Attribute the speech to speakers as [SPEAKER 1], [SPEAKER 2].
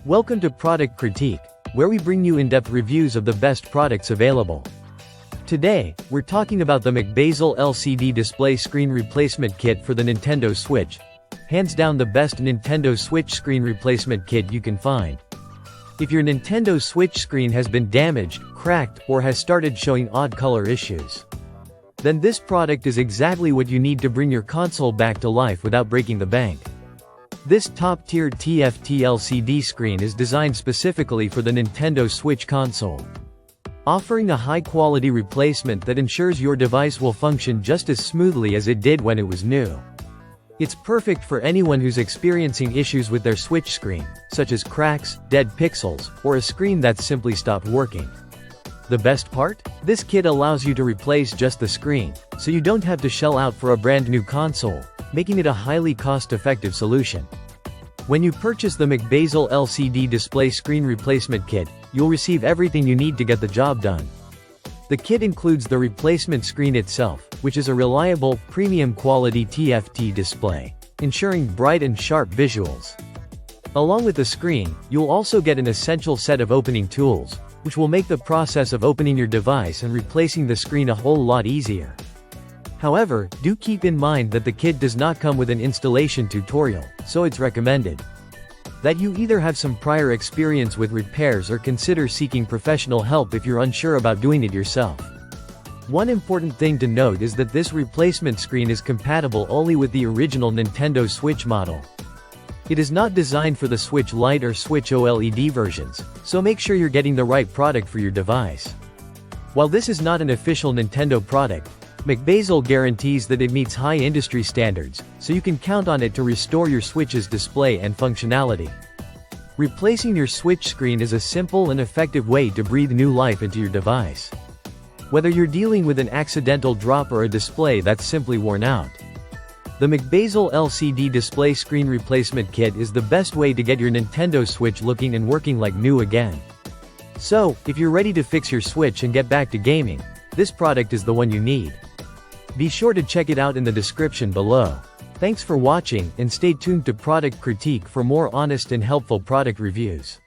[SPEAKER 1] Welcome to Product Critique, where we bring you in-depth reviews of the best products available. Today, we're talking about the Mcbazel LCD display screen replacement kit for the Nintendo Switch. Hands down the best Nintendo Switch screen replacement kit you can find. If your Nintendo Switch screen has been damaged, cracked, or has started showing odd color issues, then this product is exactly what you need to bring your console back to life without breaking the bank. This top-tier TFT LCD screen is designed specifically for the Nintendo Switch console, offering a high-quality replacement that ensures your device will function just as smoothly as it did when it was new. It's perfect for anyone who's experiencing issues with their Switch screen, such as cracks, dead pixels, or a screen that's simply stopped working. The best part? This kit allows you to replace just the screen, so you don't have to shell out for a brand new console, making it a highly cost-effective solution. When you purchase the Mcbazel LCD display screen replacement kit, you'll receive everything you need to get the job done. The kit includes the replacement screen itself, which is a reliable, premium-quality TFT display, ensuring bright and sharp visuals. Along with the screen, you'll also get an essential set of opening tools, which will make the process of opening your device and replacing the screen a whole lot easier. However, do keep in mind that the kit does not come with an installation tutorial, so it's recommended that you either have some prior experience with repairs or consider seeking professional help if you're unsure about doing it yourself. One important thing to note is that this replacement screen is compatible only with the original Nintendo Switch model. It is not designed for the Switch Lite or Switch OLED versions, so make sure you're getting the right product for your device. While this is not an official Nintendo product, Mcbazel guarantees that it meets high industry standards, so you can count on it to restore your Switch's display and functionality. Replacing your Switch screen is a simple and effective way to breathe new life into your device. Whether you're dealing with an accidental drop or a display that's simply worn out, the Mcbazel LCD display screen replacement kit is the best way to get your Nintendo Switch looking and working like new again. So, if you're ready to fix your Switch and get back to gaming, this product is the one you need. Be sure to check it out in the description below. Thanks for watching, and stay tuned to Product Critique for more honest and helpful product reviews.